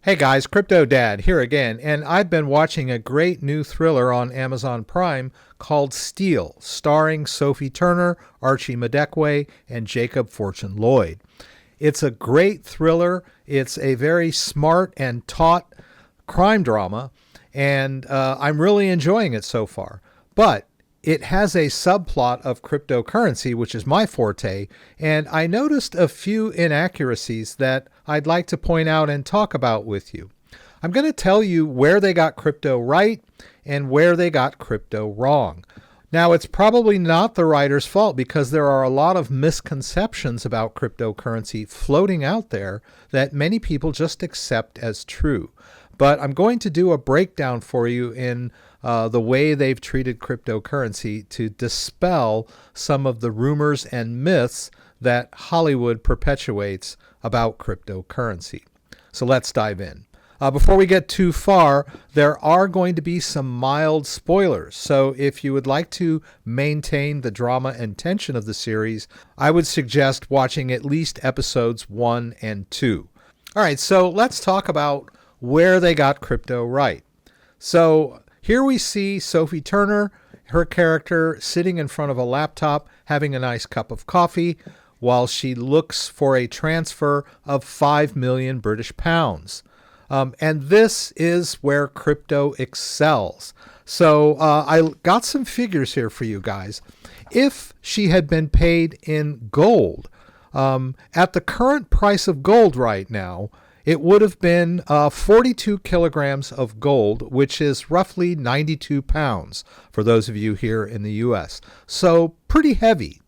Hey guys, CryptoDad here again, and I've been watching a great new thriller on Amazon Prime called Steal, starring Sophie Turner, Archie Madekwe, and Jacob Fortune Lloyd. It's a great thriller. It's a very smart and taut crime drama, and I'm really enjoying it so far. But it has a subplot of cryptocurrency, which is my forte, and I noticed a few inaccuracies that I'd like to point out and talk about with you. I'm going to tell you where they got crypto right and where they got crypto wrong. Now, it's probably not the writer's fault because there are a lot of misconceptions about cryptocurrency floating out there that many people just accept as true. But I'm going to do a breakdown for you in the way they've treated cryptocurrency to dispel some of the rumors and myths that Hollywood perpetuates about cryptocurrency. So let's dive in. Before we get too far, there are going to be some mild spoilers. So if you would like to maintain the drama and tension of the series, I would suggest watching at least episodes 1 and 2. All right, so let's talk about where they got crypto right. So here we see Sophie Turner, her character, sitting in front of a laptop, having a nice cup of coffee, while she looks for a transfer of 5 million British pounds. And this is where crypto excels. So I got some figures here for you guys. If she had been paid in gold, at the current price of gold right now, it would have been 42 kilograms of gold, which is roughly 92 pounds for those of you here in the U.S. So pretty heavy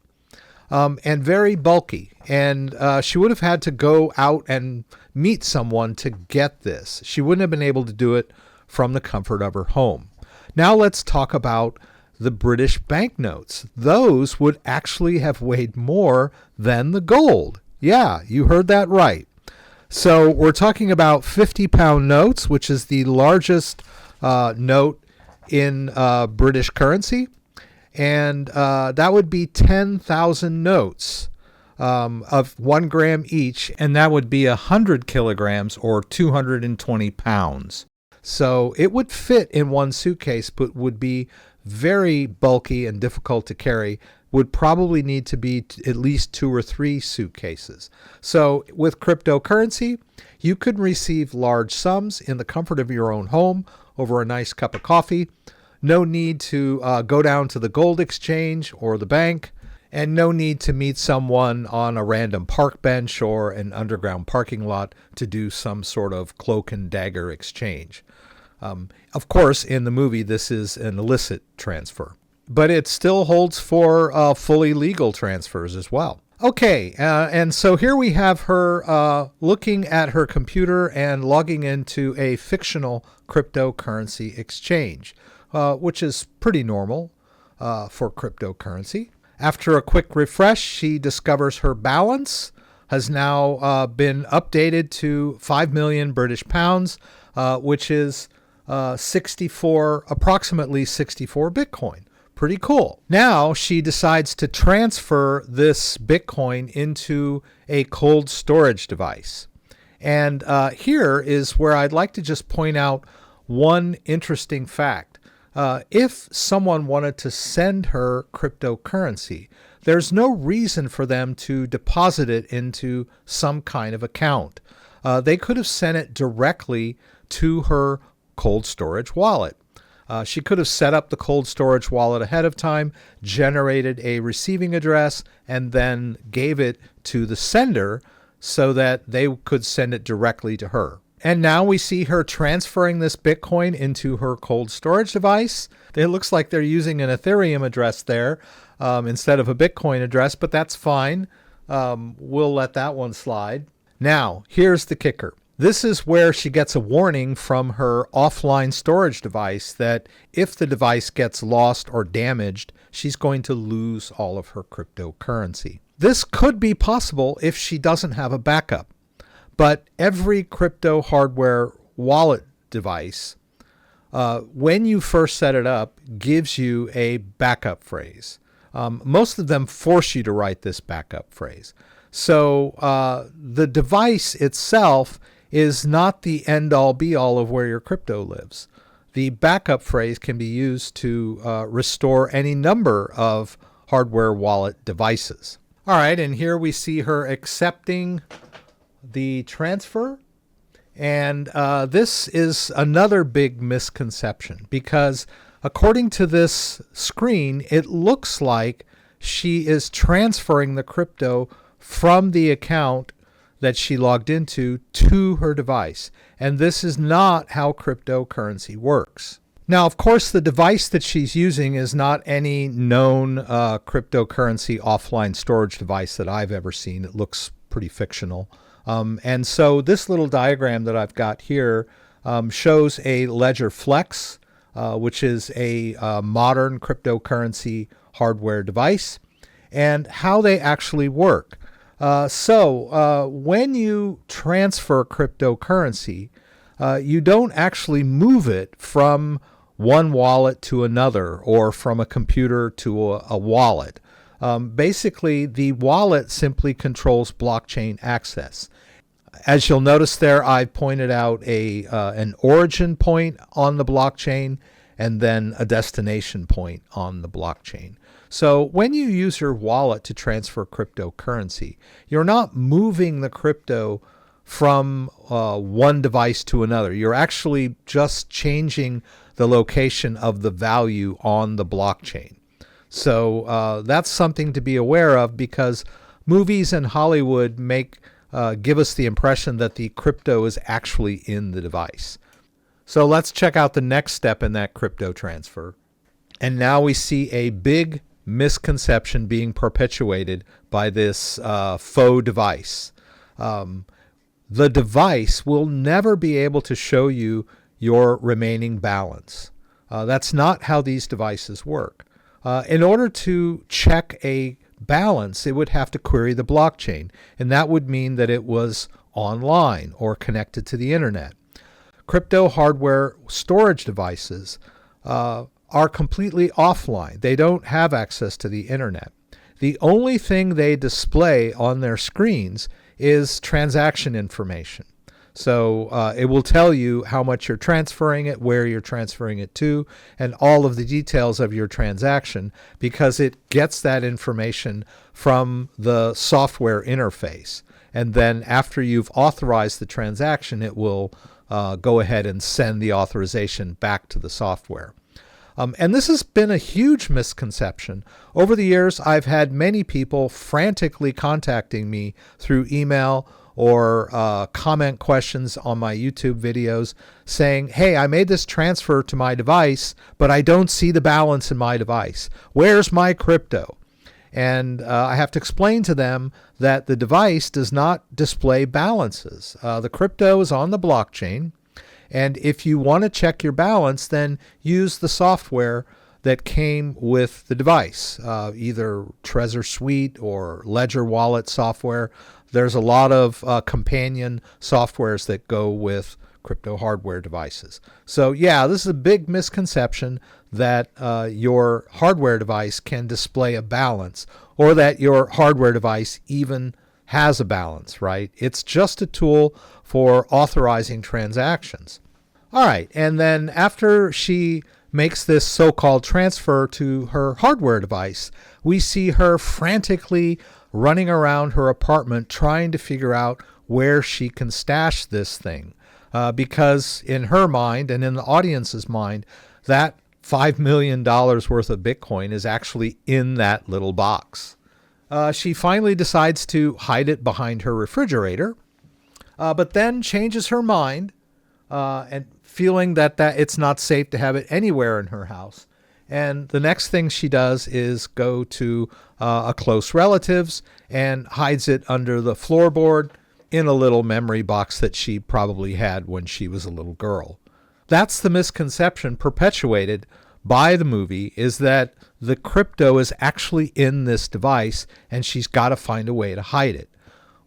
and very bulky. And she would have had to go out and meet someone to get this. She wouldn't have been able to do it from the comfort of her home. Now let's talk about the British banknotes. Those would actually have weighed more than the gold. Yeah, you heard that right. So we're talking about 50-pound notes, which is the largest note in British currency. And that would be 10,000 notes of 1 gram each, and that would be 100 kilograms or 220 pounds. So it would fit in one suitcase, but would be very bulky and difficult to carry, would probably need to be at least 2 or 3 suitcases. So with cryptocurrency, you could receive large sums in the comfort of your own home over a nice cup of coffee. No need to go down to the gold exchange or the bank, and no need to meet someone on a random park bench or an underground parking lot to do some sort of cloak and dagger exchange. Of course, in the movie, this is an illicit transfer, but it still holds for fully legal transfers as well. Okay, and so here we have her looking at her computer and logging into a fictional cryptocurrency exchange, which is pretty normal for cryptocurrency. After a quick refresh, she discovers her balance has now been updated to 5 million British pounds, which is approximately 64 Bitcoin. Pretty cool. Now she decides to transfer this Bitcoin into a cold storage device. And here is where I'd like to just point out one interesting fact. If someone wanted to send her cryptocurrency, there's no reason for them to deposit it into some kind of account. They could have sent it directly to her cold storage wallet. She could have set up the cold storage wallet ahead of time, generated a receiving address, and then gave it to the sender so that they could send it directly to her. And now we see her transferring this Bitcoin into her cold storage device. It looks like they're using an Ethereum address there instead of a Bitcoin address, but that's fine. We'll let that one slide. Now, here's the kicker. This is where she gets a warning from her offline storage device that if the device gets lost or damaged, she's going to lose all of her cryptocurrency. This could be possible if she doesn't have a backup. But every crypto hardware wallet device, when you first set it up, gives you a backup phrase. Most of them force you to write this backup phrase. So the device itself is not the end-all be-all of where your crypto lives. The backup phrase can be used to restore any number of hardware wallet devices. All right, and here we see her accepting the transfer. And this is another big misconception, because according to this screen, it looks like she is transferring the crypto from the account that she logged into to her device. And this is not how cryptocurrency works. Now, of course, the device that she's using is not any known cryptocurrency offline storage device that I've ever seen. It looks pretty fictional. And so this little diagram that I've got here shows a Ledger Flex, which is a modern cryptocurrency hardware device, and how they actually work. So when you transfer cryptocurrency, you don't actually move it from one wallet to another or from a computer to a wallet. Basically, the wallet simply controls blockchain access. As you'll notice there, I pointed out an origin point on the blockchain and then a destination point on the blockchain. So when you use your wallet to transfer cryptocurrency, you're not moving the crypto from one device to another. You're actually just changing the location of the value on the blockchain. So that's something to be aware of, because movies and Hollywood give us the impression that the crypto is actually in the device. So let's check out the next step in that crypto transfer. And now we see a big misconception being perpetuated by this faux device. The device will never be able to show you your remaining balance. That's not how these devices work. In order to check a balance, it would have to query the blockchain, and that would mean that it was online or connected to the internet. Crypto hardware storage devices are completely offline. They don't have access to the internet. The only thing they display on their screens is transaction information. So it will tell you how much you're transferring it, where you're transferring it to, and all of the details of your transaction, because it gets that information from the software interface. And then after you've authorized the transaction, it will go ahead and send the authorization back to the software. And this has been a huge misconception. Over the years, I've had many people frantically contacting me through email or comment questions on my YouTube videos saying, hey, I made this transfer to my device, but I don't see the balance in my device. Where's my crypto? And I have to explain to them that the device does not display balances. The crypto is on the blockchain. And if you want to check your balance, then use the software that came with the device, either Trezor Suite or Ledger Wallet software. There's a lot of companion softwares that go with crypto hardware devices. So yeah, this is a big misconception that your hardware device can display a balance, or that your hardware device even has a balance, right? It's just a tool for authorizing transactions. All right, and then after she makes this so-called transfer to her hardware device, we see her frantically running around her apartment trying to figure out where she can stash this thing. Because in her mind and in the audience's mind, that $5 million worth of Bitcoin is actually in that little box. She finally decides to hide it behind her refrigerator, but then changes her mind and feeling that it's not safe to have it anywhere in her house. And the next thing she does is go to a close relative's and hides it under the floorboard in a little memory box that she probably had when she was a little girl. That's the misconception perpetuated by the movie, is that the crypto is actually in this device and she's got to find a way to hide it.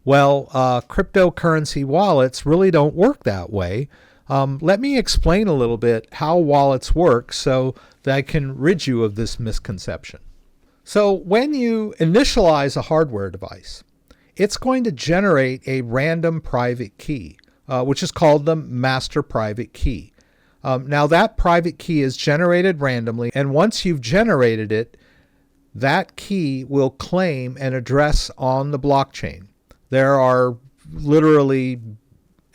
Well, cryptocurrency wallets really don't work that way. Let me explain a little bit how wallets work so that I can rid you of this misconception. So when you initialize a hardware device, it's going to generate a random private key. which is called the master private key. Now that private key is generated randomly, and once you've generated it, that key will claim an address on the blockchain. There are literally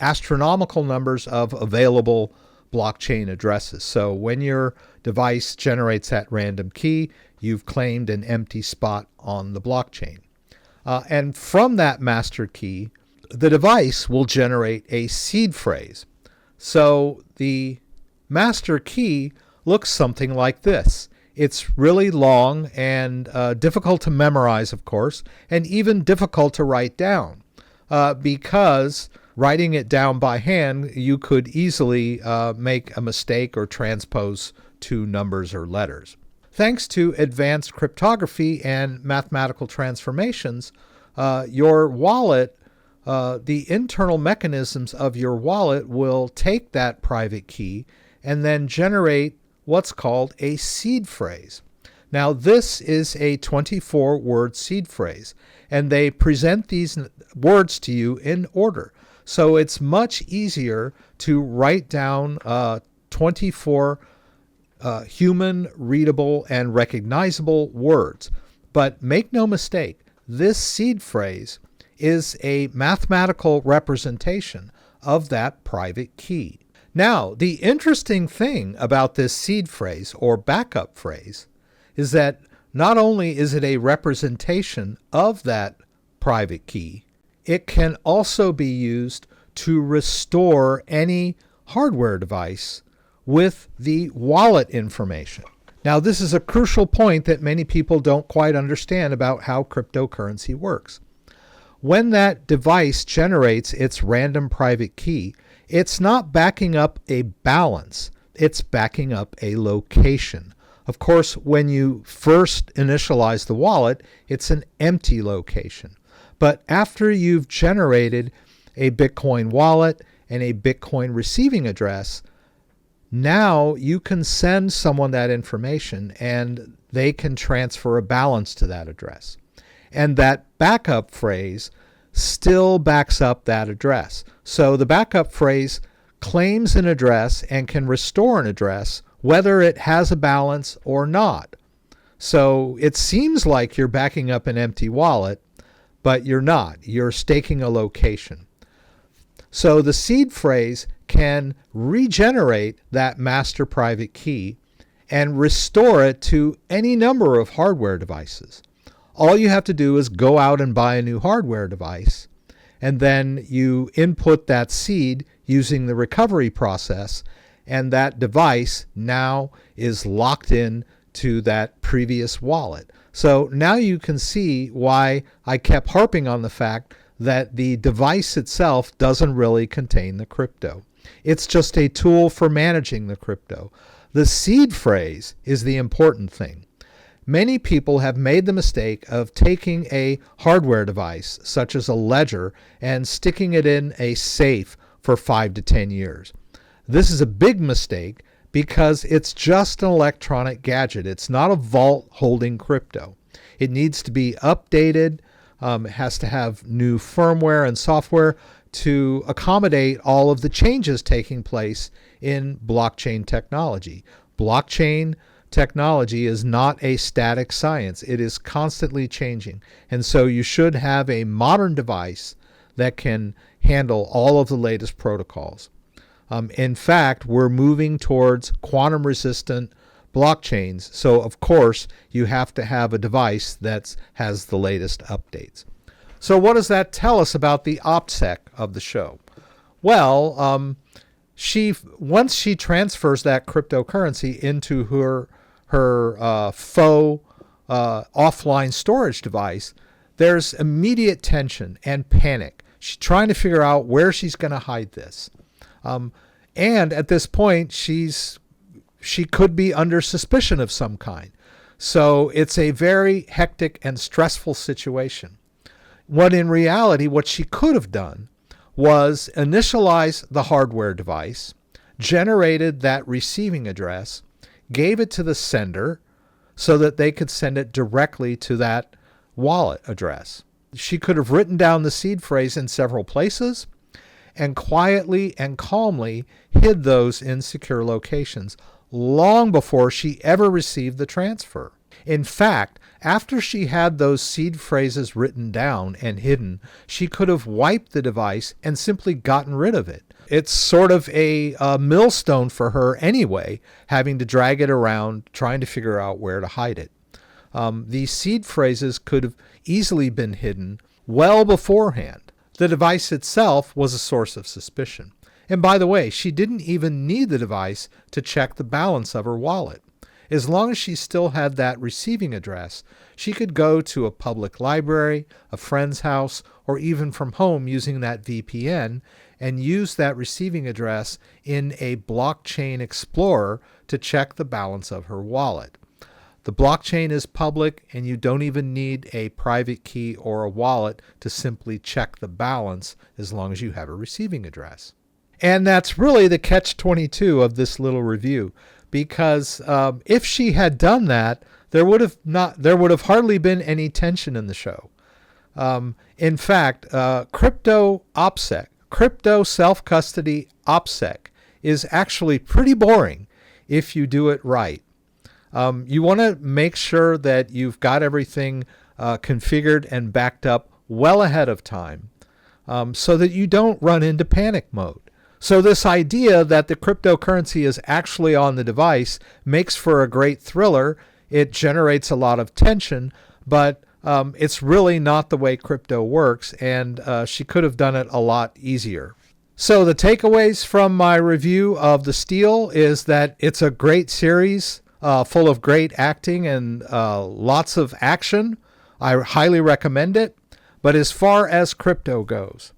astronomical numbers of available blockchain addresses. So when your device generates that random key, you've claimed an empty spot on the blockchain. And from that master key, the device will generate a seed phrase. So the master key looks something like this. It's really long and difficult to memorize, of course, and even difficult to write down because writing it down by hand, you could easily make a mistake or transpose two numbers or letters. Thanks to advanced cryptography and mathematical transformations, your wallet, the internal mechanisms of your wallet will take that private key and then generate what's called a seed phrase. Now, this is a 24-word seed phrase, and they present these words to you in order. So it's much easier to write down 24 human, readable, and recognizable words. But make no mistake, this seed phrase is a mathematical representation of that private key. Now, the interesting thing about this seed phrase or backup phrase is that not only is it a representation of that private key, it can also be used to restore any hardware device with the wallet information. Now, this is a crucial point that many people don't quite understand about how cryptocurrency works. When that device generates its random private key, it's not backing up a balance, it's backing up a location. Of course, when you first initialize the wallet, it's an empty location. But after you've generated a Bitcoin wallet and a Bitcoin receiving address, now you can send someone that information and they can transfer a balance to that address. And that backup phrase still backs up that address. So the backup phrase claims an address and can restore an address whether it has a balance or not. So it seems like you're backing up an empty wallet, but you're not. You're staking a location. So the seed phrase can regenerate that master private key and restore it to any number of hardware devices. All you have to do is go out and buy a new hardware device, and then you input that seed using the recovery process, and that device now is locked in to that previous wallet. So now you can see why I kept harping on the fact that the device itself doesn't really contain the crypto. It's just a tool for managing the crypto. The seed phrase is the important thing. Many people have made the mistake of taking a hardware device, such as a ledger, and sticking it in a safe for 5 to 10 years. This is a big mistake because it's just an electronic gadget. It's not a vault holding crypto. It needs to be updated. It has to have new firmware and software to accommodate all of the changes taking place in blockchain technology. Blockchain technology is not a static science. It is constantly changing. And so you should have a modern device that can handle all of the latest protocols. In fact, we're moving towards quantum resistant blockchains. So of course, you have to have a device that has the latest updates. So what does that tell us about the OPSEC of the show? Well, once she transfers that cryptocurrency into her faux offline storage device, there's immediate tension and panic. She's trying to figure out where she's going to hide this. And at this point, she could be under suspicion of some kind. So it's a very hectic and stressful situation. When in reality, what she could have done was initialize the hardware device, generated that receiving address, gave it to the sender so that they could send it directly to that wallet address. She could have written down the seed phrase in several places, and quietly and calmly hid those in secure locations long before she ever received the transfer. In fact, after she had those seed phrases written down and hidden, she could have wiped the device and simply gotten rid of it. It's sort of a millstone for her anyway, having to drag it around, trying to figure out where to hide it. These seed phrases could have easily been hidden well beforehand. The device itself was a source of suspicion. And by the way, she didn't even need the device to check the balance of her wallet. As long as she still had that receiving address, she could go to a public library, a friend's house, or even from home using that VPN and use that receiving address in a blockchain explorer to check the balance of her wallet. The blockchain is public, and you don't even need a private key or a wallet to simply check the balance as long as you have a receiving address. And that's really the catch-22 of this little review, because if she had done that, there would have hardly been any tension in the show. In fact, crypto OPSEC, crypto self-custody OPSEC, is actually pretty boring if you do it right. You want to make sure that you've got everything configured and backed up well ahead of time so that you don't run into panic mode. So this idea that the cryptocurrency is actually on the device makes for a great thriller. It generates a lot of tension, but it's really not the way crypto works, and she could have done it a lot easier. So the takeaways from my review of The Steal is that it's a great series full of great acting and lots of action. I highly recommend it. But as far as crypto goes,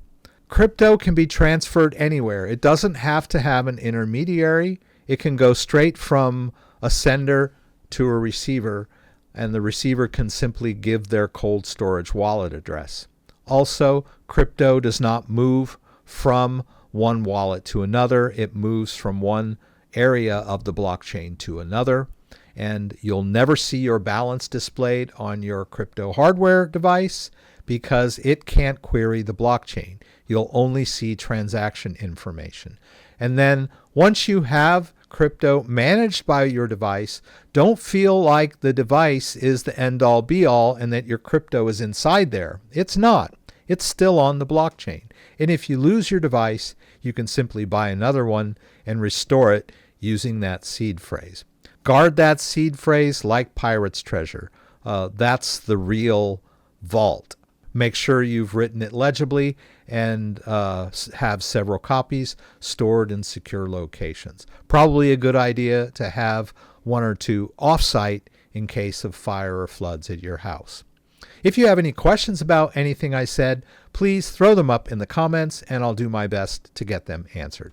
crypto can be transferred anywhere. It doesn't have to have an intermediary. It can go straight from a sender to a receiver, and the receiver can simply give their cold storage wallet address. Also, crypto does not move from one wallet to another. It moves from one area of the blockchain to another, and you'll never see your balance displayed on your crypto hardware device because it can't query the blockchain. You'll only see transaction information. And then once you have crypto managed by your device, don't feel like the device is the end-all be-all and that your crypto is inside there. It's not. It's still on the blockchain. And if you lose your device, you can simply buy another one and restore it using that seed phrase. Guard that seed phrase like pirate's treasure. That's the real vault. Make sure you've written it legibly and have several copies stored in secure locations. Probably a good idea to have one or two off-site in case of fire or floods at your house. If you have any questions about anything I said, please throw them up in the comments and I'll do my best to get them answered.